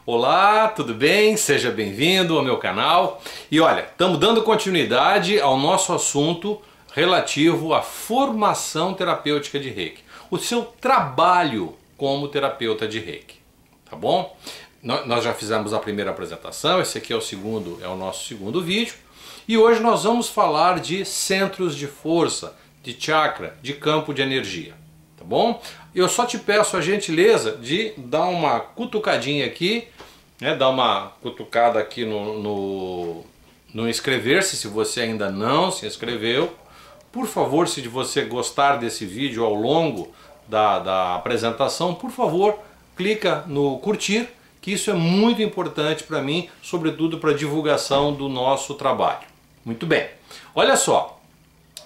Olá, tudo bem? Seja bem-vindo ao meu canal. E olha, estamos dando continuidade ao nosso assunto relativo à formação terapêutica de Reiki. O seu trabalho como terapeuta de Reiki, tá bom? Nós já fizemos a primeira apresentação, esse aqui é o nosso segundo vídeo. E hoje nós vamos falar de centros de força, de chakra, de campo de energia, tá bom? Eu só te peço a gentileza de dar uma cutucadinha aqui, né? Dar uma cutucada aqui no inscrever-se, se você ainda não se inscreveu. Por favor, se você gostar desse vídeo ao longo da apresentação, por favor, clica no curtir, que isso é muito importante para mim, sobretudo para a divulgação do nosso trabalho. Muito bem, olha só.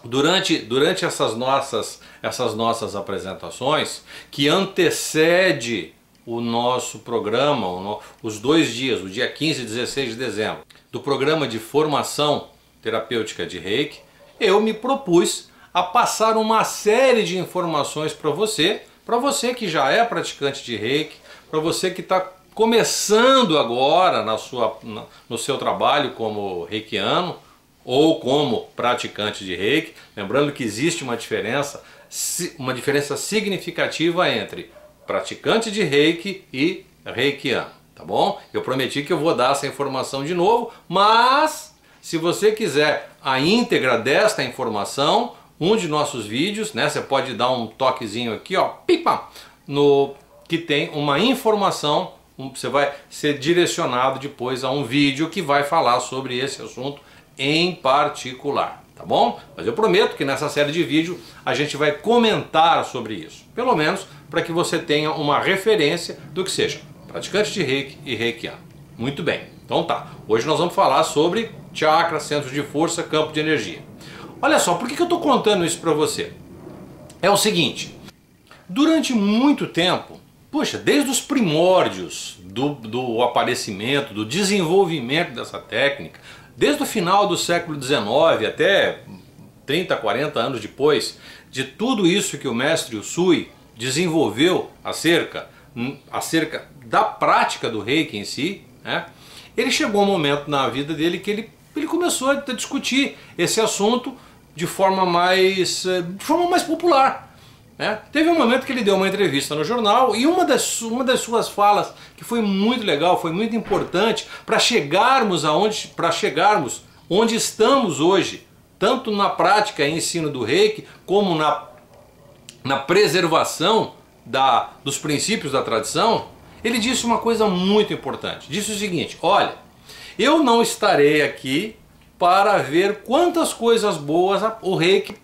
Durante essas nossas apresentações, que antecede o nosso programa, os 2 dias, o dia 15 e 16 de dezembro, do programa de formação terapêutica de Reiki, eu me propus a passar uma série de informações para você que já é praticante de Reiki, para você que está começando agora no seu trabalho como reikiano, ou como praticante de Reiki, lembrando que existe uma diferença significativa entre praticante de Reiki e reikiano, tá bom? Eu prometi que eu vou dar essa informação de novo, mas se você quiser a íntegra desta informação, um de nossos vídeos, né, você pode dar um toquezinho aqui, ó, pipa, que tem uma informação, você vai ser direcionado depois a um vídeo que vai falar sobre esse assunto em particular, tá bom? Mas eu prometo que nessa série de vídeo a gente vai comentar sobre isso, pelo menos para que você tenha uma referência do que seja praticante de Reiki e reikiano. Muito bem, então tá, hoje nós vamos falar sobre chakra, centro de força, campo de energia. Olha só, por que eu estou contando isso para você? É o seguinte, durante muito tempo, puxa, desde os primórdios do aparecimento, do desenvolvimento dessa técnica, desde o final do século XIX até 30, 40 anos depois, de tudo isso que o mestre Usui desenvolveu acerca da prática do Reiki em si, né? Ele chegou um momento na vida dele que ele começou a discutir esse assunto de forma mais popular. Teve um momento que ele deu uma entrevista no jornal e uma das suas falas, que foi muito legal, foi muito importante para chegarmos onde estamos hoje, tanto na prática e ensino do Reiki, como na preservação dos princípios da tradição. Ele disse uma coisa muito importante, disse o seguinte: olha, eu não estarei aqui para ver quantas coisas boas o Reiki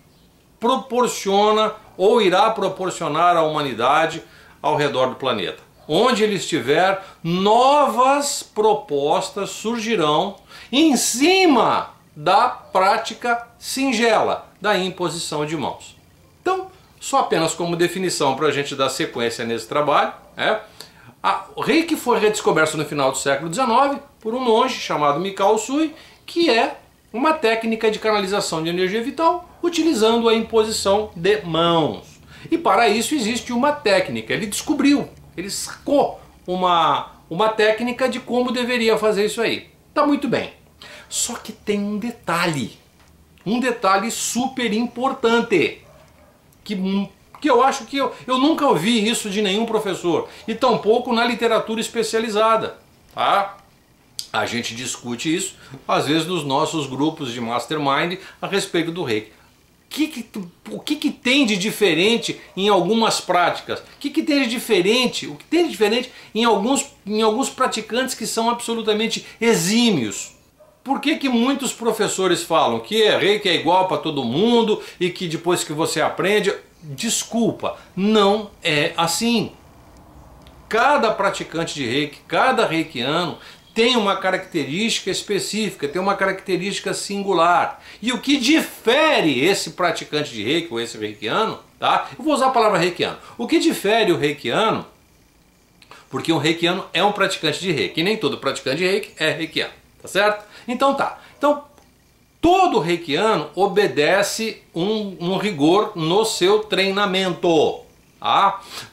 proporciona ou irá proporcionar à humanidade ao redor do planeta. Onde ele estiver, novas propostas surgirão em cima da prática singela da imposição de mãos. Então, só apenas como definição para a gente dar sequência nesse trabalho, o Reiki foi redescoberto no final do século XIX por um monge chamado Mikao Usui, que é uma técnica de canalização de energia vital utilizando a imposição de mãos. E para isso existe uma técnica. Ele sacou uma técnica de como deveria fazer isso aí. Tá muito bem. Só que tem um detalhe super importante, que eu acho que eu nunca ouvi isso de nenhum professor, e tampouco na literatura especializada, tá? A gente discute isso, às vezes, nos nossos grupos de mastermind a respeito do Reiki. O que tem de diferente em algumas práticas? O que tem de diferente em alguns praticantes que são absolutamente exímios? Por que muitos professores falam que Reiki é igual para todo mundo e que depois que você aprende... Desculpa, não é assim. Cada praticante de Reiki, cada reikiano tem uma característica específica, tem uma característica singular. E o que difere esse praticante de Reiki ou esse reikiano, tá? Eu vou usar a palavra reikiano. O que difere o reikiano, porque um reikiano é um praticante de Reiki, e nem todo praticante de Reiki é reikiano, tá certo? Então tá. Então, todo reikiano obedece um rigor no seu treinamento.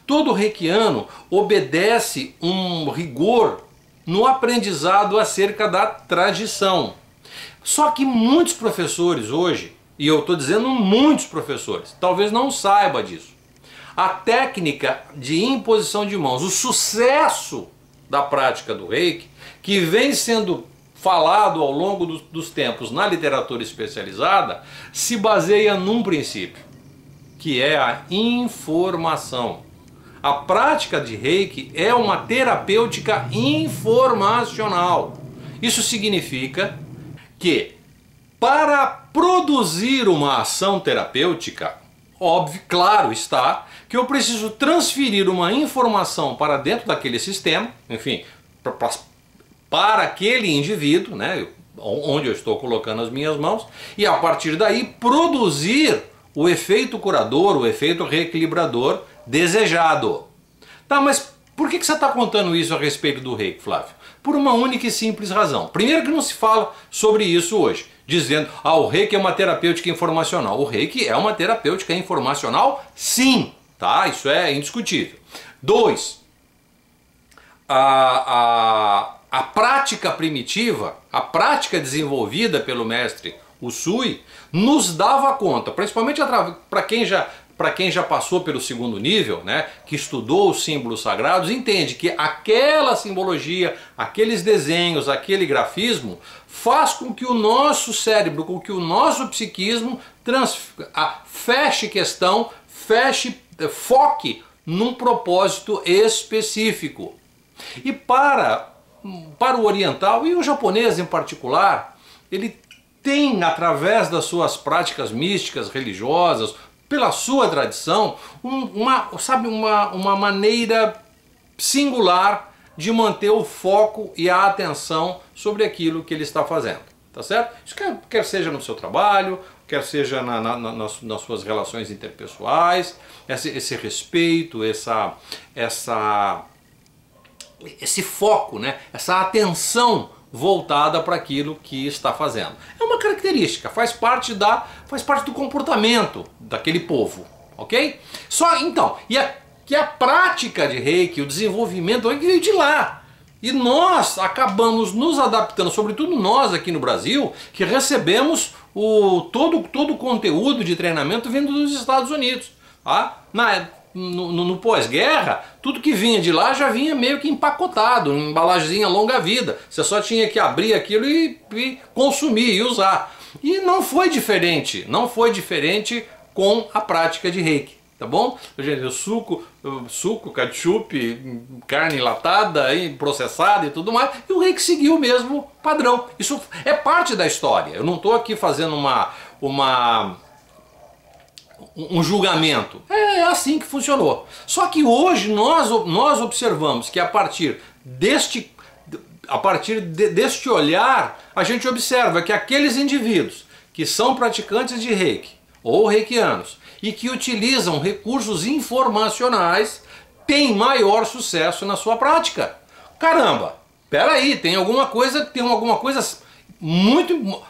Todo reikiano obedece um rigor no aprendizado acerca da tradição. Só que muitos professores hoje, e eu estou dizendo muitos professores, talvez não saiba disso. A técnica de imposição de mãos, o sucesso da prática do Reiki, que vem sendo falado ao longo dos tempos na literatura especializada, se baseia num princípio, que é a informação. A prática de Reiki é uma terapêutica informacional. Isso significa que para produzir uma ação terapêutica, óbvio, claro está, que eu preciso transferir uma informação para dentro daquele sistema, enfim, para aquele indivíduo, né, onde eu estou colocando as minhas mãos, e a partir daí produzir o efeito curador, o efeito reequilibrador desejado. Tá, mas por que você está contando isso a respeito do Reiki, Flávio? Por uma única e simples razão. Primeiro que não se fala sobre isso hoje, dizendo, o Reiki é uma terapêutica informacional. O Reiki é uma terapêutica informacional, sim, tá? Isso é indiscutível. 2, a prática primitiva, a prática desenvolvida pelo mestre Usui, nos dava conta, principalmente para quem já passou pelo segundo nível, né, que estudou os símbolos sagrados, entende que aquela simbologia, aqueles desenhos, aquele grafismo, faz com que o nosso cérebro, com que o nosso psiquismo feche questão, foque num propósito específico. E para o oriental, e o japonês em particular, ele tem, através das suas práticas místicas, religiosas, pela sua tradição, uma maneira singular de manter o foco e a atenção sobre aquilo que ele está fazendo, tá certo? Isso quer seja no seu trabalho, quer seja nas suas relações interpessoais, esse respeito, esse foco, né? Essa atenção voltada para aquilo que está fazendo. É uma característica, faz parte do comportamento daquele povo, ok? Então, que a prática de Reiki, o desenvolvimento veio de lá. E nós acabamos nos adaptando, sobretudo nós aqui no Brasil, que recebemos todo o conteúdo de treinamento vindo dos Estados Unidos. Tá? No pós-guerra, tudo que vinha de lá já vinha meio que empacotado, em embalagemzinha longa vida. Você só tinha que abrir aquilo e consumir e usar. E não foi diferente com a prática de Reiki, tá bom? Gente, suco, ketchup, carne enlatada, processada e tudo mais, e o Reiki seguiu o mesmo padrão. Isso é parte da história. Eu não estou aqui fazendo um julgamento. É assim que funcionou. Só que hoje nós observamos que a partir deste olhar, a gente observa que aqueles indivíduos que são praticantes de Reiki ou reikianos e que utilizam recursos informacionais têm maior sucesso na sua prática. Caramba, peraí, tem alguma coisa muito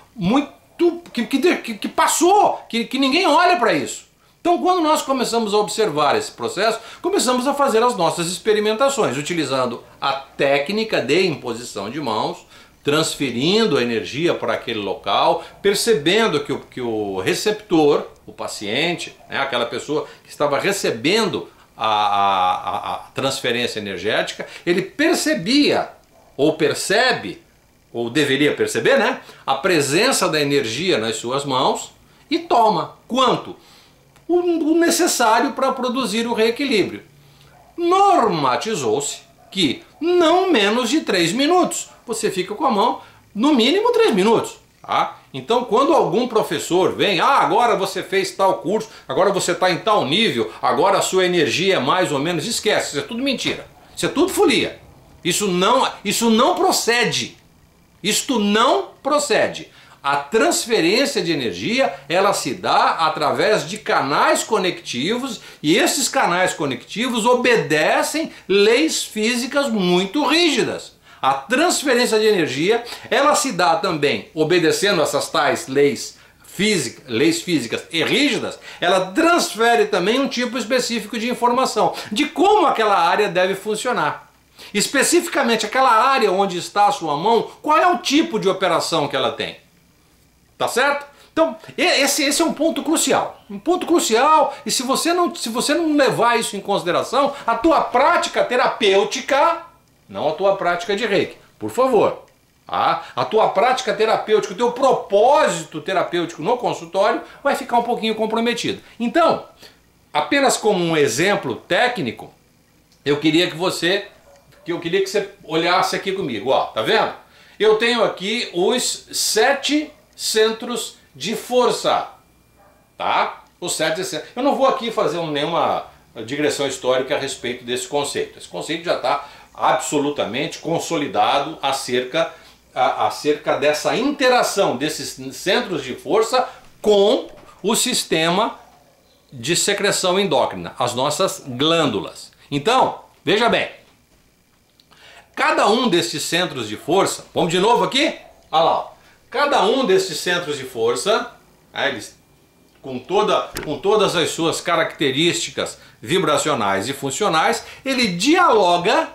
que passou, que ninguém olha para isso. Então, quando nós começamos a observar esse processo, começamos a fazer as nossas experimentações, utilizando a técnica de imposição de mãos, transferindo a energia para aquele local, percebendo que o receptor, o paciente, né, aquela pessoa que estava recebendo a transferência energética, ele percebia, ou percebe, ou deveria perceber, né, a presença da energia nas suas mãos e toma. Quanto? O necessário para produzir o reequilíbrio. Normatizou-se que não menos de 3 minutos. Você fica com a mão no mínimo 3 minutos. Tá? Então, quando algum professor vem, agora você fez tal curso, agora você está em tal nível, agora a sua energia é mais ou menos, esquece, isso é tudo mentira. Isso é tudo folia. Isso não procede. Isto não procede. A transferência de energia, ela se dá através de canais conectivos, e esses canais conectivos obedecem leis físicas muito rígidas. A transferência de energia, ela se dá também obedecendo essas tais leis físicas e rígidas, ela transfere também um tipo específico de informação, de como aquela área deve funcionar. Especificamente aquela área onde está a sua mão, qual é o tipo de operação que ela tem? Tá certo? Então, esse é um ponto crucial. Um ponto crucial, e se você não levar isso em consideração, a tua prática terapêutica, não a tua prática de Reiki, por favor. A tua prática terapêutica, o teu propósito terapêutico no consultório vai ficar um pouquinho comprometido. Então, apenas como um exemplo técnico, eu queria que você olhasse aqui comigo, ó, tá vendo? Eu tenho aqui os 7 centros de força, tá? Os 7 centros. Eu não vou aqui fazer nenhuma digressão histórica a respeito desse conceito. Esse conceito já está absolutamente consolidado acerca dessa interação desses centros de força com o sistema de secreção endócrina, as nossas glândulas. Então, veja bem, cada um desses centros de força, vamos de novo aqui? Olha lá, ó. Cada um desses centros de força, eles, com todas as suas características vibracionais e funcionais, ele dialoga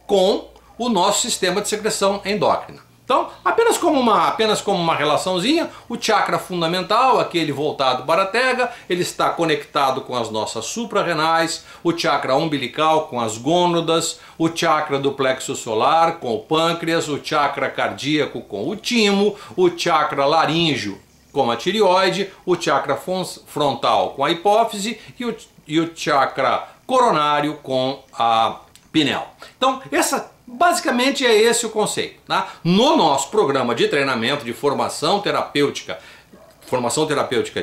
com o nosso sistema de secreção endócrina. Então, apenas como uma relaçãozinha, o chakra fundamental, aquele voltado para a tega, ele está conectado com as nossas suprarrenais, o chakra umbilical com as gônadas, o chakra do plexo solar com o pâncreas, o chakra cardíaco com o timo, o chakra laríngeo com a tireoide, o chakra frontal com a hipófise e o chakra coronário com a pineal. Então, basicamente é esse o conceito, tá? No nosso programa de treinamento de formação terapêutica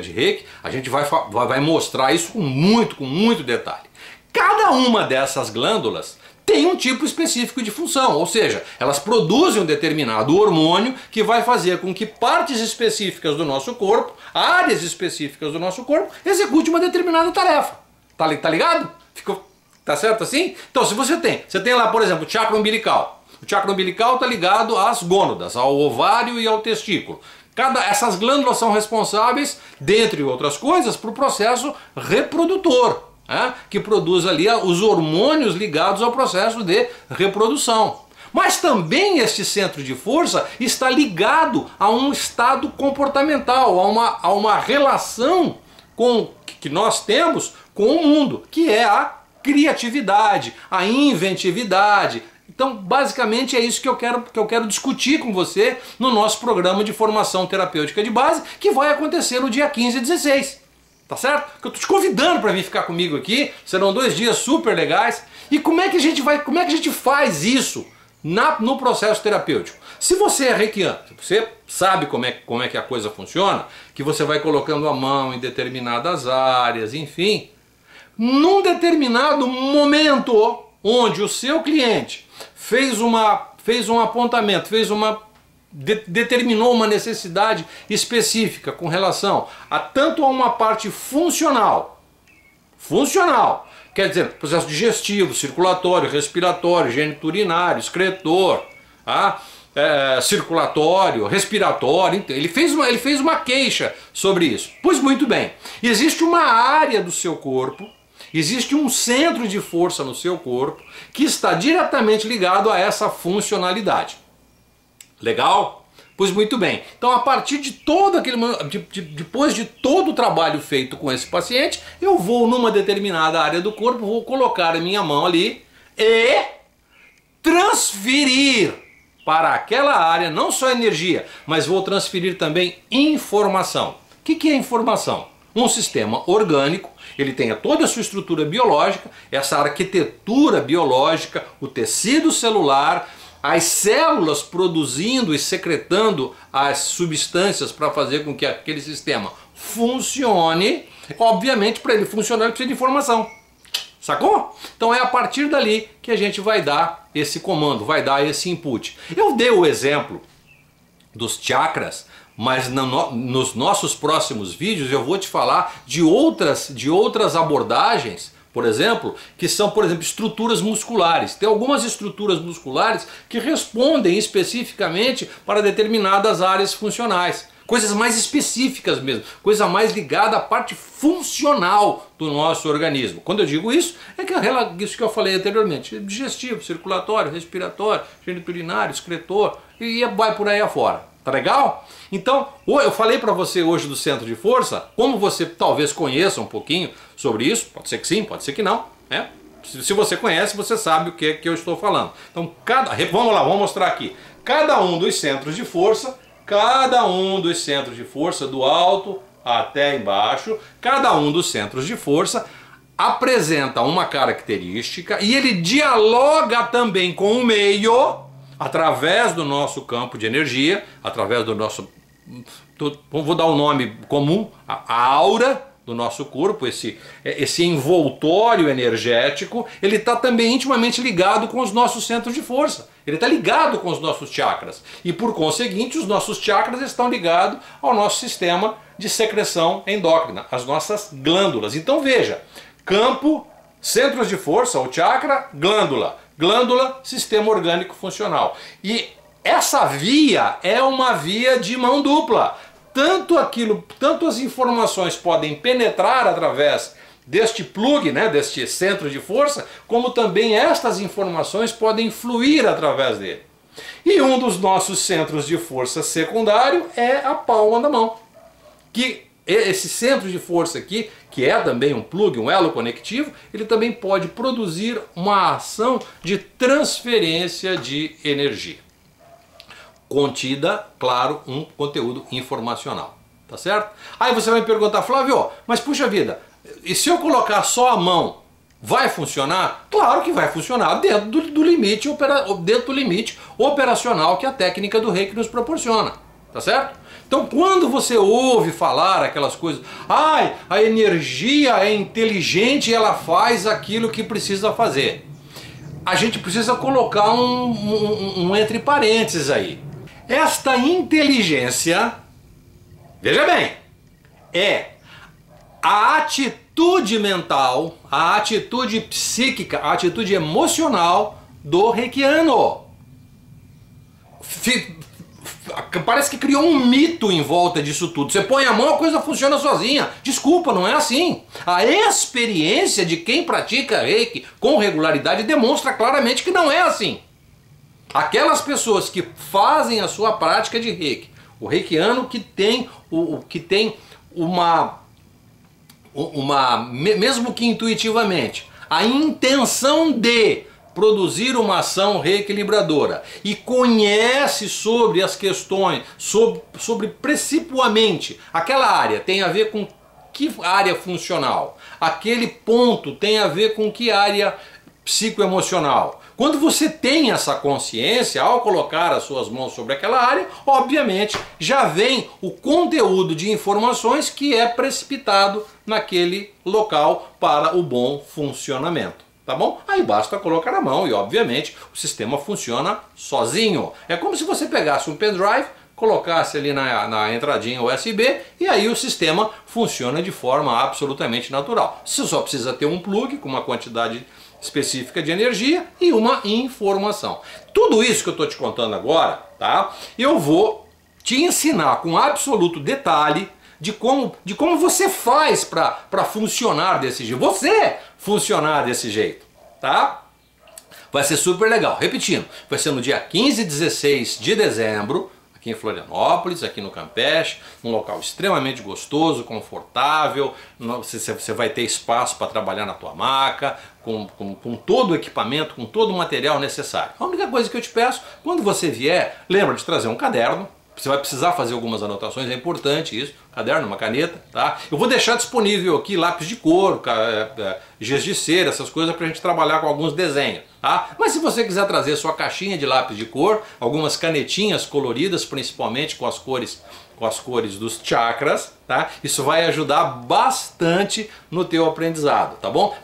de Reiki, a gente vai mostrar isso com muito detalhe. Cada uma dessas glândulas tem um tipo específico de função, ou seja, elas produzem um determinado hormônio que vai fazer com que partes específicas do nosso corpo, áreas específicas do nosso corpo, execute uma determinada tarefa. Tá ligado? Tá certo assim? Então, se você tem lá, por exemplo, o chakra umbilical. O chakra umbilical está ligado às gônadas, ao ovário e ao testículo. Essas glândulas são responsáveis, dentre outras coisas, para o processo reprodutor, que produz ali os hormônios ligados ao processo de reprodução. Mas também este centro de força está ligado a um estado comportamental, a uma relação que nós temos com o mundo, que é a criatividade, a inventividade. Então, basicamente é isso que eu quero discutir com você no nosso programa de formação terapêutica de base, que vai acontecer no dia 15 e 16. Tá certo? Que eu tô te convidando para vir ficar comigo aqui. Serão 2 dias super legais. E como é que a gente faz isso no processo terapêutico? Se você é reikiano, se você sabe como é que a coisa funciona, que você vai colocando a mão em determinadas áreas, enfim, num determinado momento onde o seu cliente fez um apontamento, determinou uma necessidade específica com relação tanto a uma parte funcional, quer dizer, processo digestivo, circulatório, respiratório, geniturinário, excretor, circulatório, respiratório. Ele fez uma queixa sobre isso. Pois muito bem, existe uma área do seu corpo, existe um centro de força no seu corpo que está diretamente ligado a essa funcionalidade. Legal? Pois muito bem. Então, a partir de depois de todo o trabalho feito com esse paciente, eu vou numa determinada área do corpo, vou colocar a minha mão ali e transferir para aquela área não só energia, mas vou transferir também informação. O que é informação? Um sistema orgânico, ele tem toda a sua estrutura biológica, essa arquitetura biológica, o tecido celular, as células produzindo e secretando as substâncias para fazer com que aquele sistema funcione. Obviamente, para ele funcionar, ele precisa de informação. Sacou? Então é a partir dali que a gente vai dar esse comando, vai dar esse input. Eu dei o exemplo dos chakras, mas nos nossos próximos vídeos eu vou te falar de outras abordagens, por exemplo, que são, por exemplo, estruturas musculares. Tem algumas estruturas musculares que respondem especificamente para determinadas áreas funcionais. Coisas mais específicas mesmo, coisa mais ligada à parte funcional do nosso organismo. Quando eu digo isso, é que isso que eu falei anteriormente, digestivo, circulatório, respiratório, geniturinário, excretor, e vai por aí afora. Tá legal? Então, eu falei para você hoje do centro de força, como você talvez conheça um pouquinho sobre isso, pode ser que sim, pode ser que não, né? Se você conhece, você sabe o que eu estou falando. Então, vamos lá, vamos mostrar aqui. Cada um dos centros de força, do alto até embaixo, cada um dos centros de força apresenta uma característica e ele dialoga também com o meio, através do nosso campo de energia, através do nosso, vou dar um nome comum, a aura do nosso corpo, esse envoltório energético, ele está também intimamente ligado com os nossos centros de força. Ele está ligado com os nossos chakras. E por conseguinte, os nossos chakras estão ligados ao nosso sistema de secreção endócrina, as nossas glândulas. Então veja, campo, centros de força, o chakra, glândula. Glândula, sistema orgânico funcional. E essa via é uma via de mão dupla. Tanto as informações podem penetrar através deste plug, né, deste centro de força, como também estas informações podem fluir através dele. E um dos nossos centros de força secundário é a palma da mão. Que esse centro de força aqui, que é também um plug, um elo conectivo, ele também pode produzir uma ação de transferência de energia. Contida, claro, um conteúdo informacional, tá certo? Aí você vai me perguntar, Flávio, mas puxa vida, e se eu colocar só a mão, vai funcionar? Claro que vai funcionar, dentro do limite operacional que a técnica do Reiki nos proporciona, tá certo? Então quando você ouve falar aquelas coisas, ai, a energia é inteligente e ela faz aquilo que precisa fazer, a gente precisa colocar um entre parênteses aí. Esta inteligência, veja bem, é a atitude mental, a atitude psíquica, a atitude emocional do reikiano. Parece que criou um mito em volta disso tudo. Você põe a mão, a coisa funciona sozinha. Desculpa, não é assim. A experiência de quem pratica Reiki com regularidade demonstra claramente que não é assim. Aquelas pessoas que fazem a sua prática de Reiki, o reikiano que tem mesmo que intuitivamente, a intenção de produzir uma ação reequilibradora e conhece sobre as questões, sobre principalmente aquela área tem a ver com que área funcional, aquele ponto tem a ver com que área psicoemocional. Quando você tem essa consciência, ao colocar as suas mãos sobre aquela área, obviamente já vem o conteúdo de informações que é precipitado naquele local para o bom funcionamento. Tá bom? Aí basta colocar a mão e obviamente o sistema funciona sozinho. É como se você pegasse um pendrive, colocasse ali na entradinha USB e aí o sistema funciona de forma absolutamente natural. Você só precisa ter um plug com uma quantidade específica de energia e uma informação. Tudo isso que eu estou te contando agora, tá? Eu vou te ensinar com absoluto detalhe de como você faz para funcionar desse jeito. Você funcionar desse jeito, tá? Vai ser super legal. Repetindo, vai ser no dia 15 e 16 de dezembro, aqui em Florianópolis, aqui no Campeche, um local extremamente gostoso, confortável, você vai ter espaço para trabalhar na tua maca, com todo o equipamento, com todo o material necessário. A única coisa que eu te peço, quando você vier, lembra de trazer um caderno, você vai precisar fazer algumas anotações, é importante isso, caderno, uma caneta, tá? Eu vou deixar disponível aqui lápis de cor, giz de cera, essas coisas para a gente trabalhar com alguns desenhos, tá? Mas se você quiser trazer sua caixinha de lápis de cor, algumas canetinhas coloridas, principalmente com as cores dos chakras, tá? Isso vai ajudar bastante no teu aprendizado, tá bom?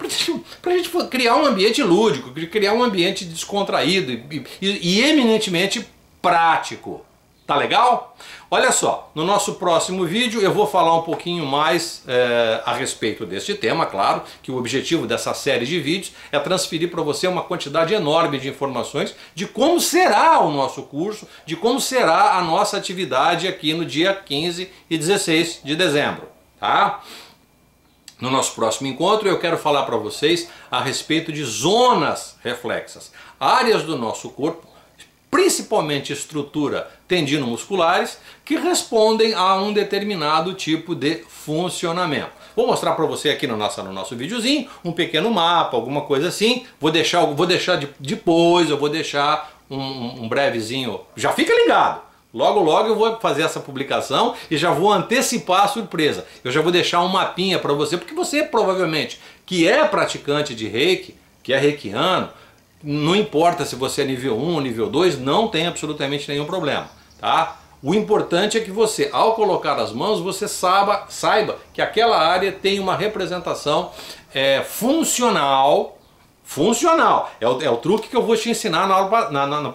Pra gente criar um ambiente lúdico, criar um ambiente descontraído e eminentemente prático. Tá legal? Olha só, no nosso próximo vídeo eu vou falar um pouquinho mais a respeito deste tema, claro, que o objetivo dessa série de vídeos é transferir para você uma quantidade enorme de informações de como será o nosso curso, de como será a nossa atividade aqui no dia 15 e 16 de dezembro, tá? No nosso próximo encontro eu quero falar para vocês a respeito de zonas reflexas, áreas do nosso corpo, principalmente estrutura tendinomusculares, que respondem a um determinado tipo de funcionamento. Vou mostrar para você aqui no nosso videozinho um pequeno mapa, alguma coisa assim. Vou deixar depois, eu vou deixar um brevezinho. Já fica ligado! Logo logo eu vou fazer essa publicação e já vou antecipar a surpresa. Eu já vou deixar um mapinha para você, porque você provavelmente que é praticante de Reiki, que é reikiano, não importa se você é nível 1 ou nível 2, não tem absolutamente nenhum problema, tá? O importante é que você, ao colocar as mãos, você saiba que aquela área tem uma representação funcional. É o truque que eu vou te ensinar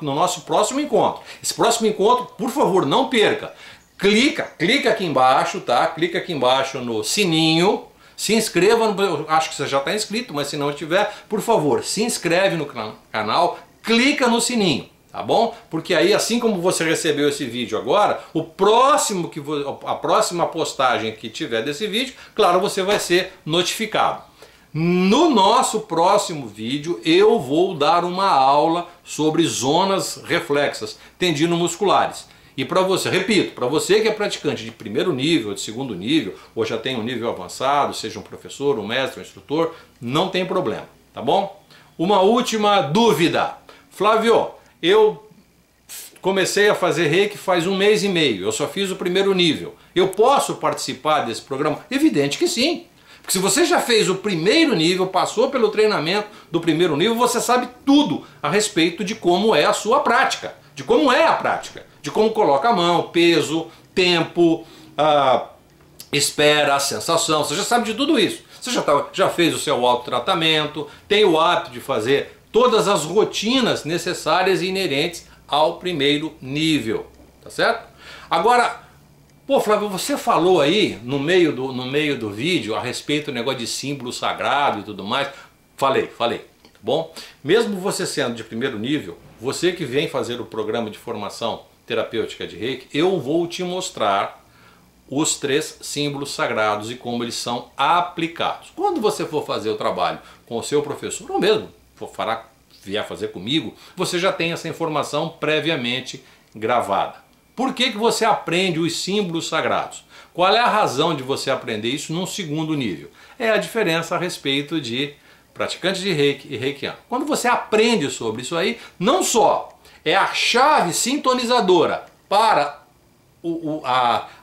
no nosso próximo encontro. Esse próximo encontro, por favor, não perca. Clica aqui embaixo, tá? Clica aqui embaixo no sininho. Se inscreva, acho que você já está inscrito, mas se não estiver, por favor, se inscreve no canal, clica no sininho, tá bom? Porque aí, assim como você recebeu esse vídeo agora, a próxima postagem que tiver desse vídeo, claro, você vai ser notificado. No nosso próximo vídeo eu vou dar uma aula sobre zonas reflexas, tendinomusculares. E para você, repito, para você que é praticante de primeiro nível, de segundo nível, ou já tem um nível avançado, seja um professor, um mestre, um instrutor, não tem problema, tá bom? Uma última dúvida. Flávio, eu comecei a fazer Reiki faz 1 mês e meio, eu só fiz o primeiro nível. Eu posso participar desse programa? Evidente que sim. Porque se você já fez o primeiro nível, passou pelo treinamento do primeiro nível, você sabe tudo a respeito de como é a sua prática, de como é a prática, de como coloca a mão, peso, tempo, espera, sensação, você já sabe de tudo isso. Você já fez o seu autotratamento, tem o hábito de fazer todas as rotinas necessárias e inerentes ao primeiro nível, tá certo? Agora, pô, Flávio, você falou aí no meio do vídeo a respeito do negócio de símbolo sagrado e tudo mais. Falei, tá bom? Mesmo você sendo de primeiro nível, você que vem fazer o programa de formação terapêutica de Reiki, eu vou te mostrar os 3 símbolos sagrados e como eles são aplicados. Quando você for fazer o trabalho com o seu professor, ou mesmo vier fazer comigo, você já tem essa informação previamente gravada. Por que você aprende os símbolos sagrados? Qual é a razão de você aprender isso num segundo nível? É a diferença a respeito de praticante de Reiki e reikiano. Quando você aprende sobre isso aí, não só é a chave sintonizadora para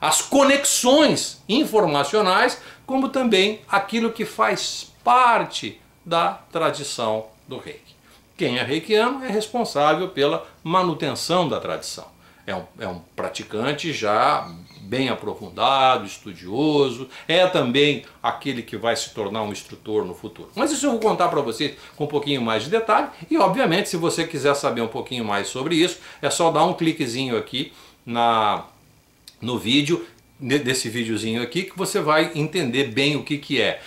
as conexões informacionais, como também aquilo que faz parte da tradição do Reiki. Quem é reikiano é responsável pela manutenção da tradição. É um praticante já bem aprofundado, estudioso, é também aquele que vai se tornar um instrutor no futuro. Mas isso eu vou contar para vocês com um pouquinho mais de detalhe e, obviamente, se você quiser saber um pouquinho mais sobre isso, é só dar um cliquezinho aqui no vídeo, desse videozinho aqui, que você vai entender bem o que é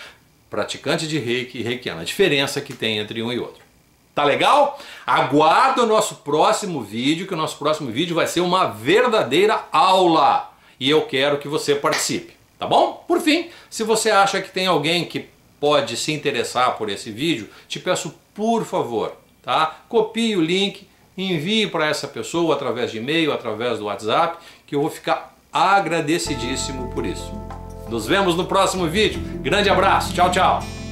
praticante de Reiki e reikiano, a diferença que tem entre um e outro. Tá legal? Aguarda o nosso próximo vídeo, que o nosso próximo vídeo vai ser uma verdadeira aula. E eu quero que você participe, tá bom? Por fim, se você acha que tem alguém que pode se interessar por esse vídeo, te peço por favor, tá? Copie o link, envie para essa pessoa através de e-mail, através do WhatsApp, que eu vou ficar agradecidíssimo por isso. Nos vemos no próximo vídeo. Grande abraço, tchau, tchau.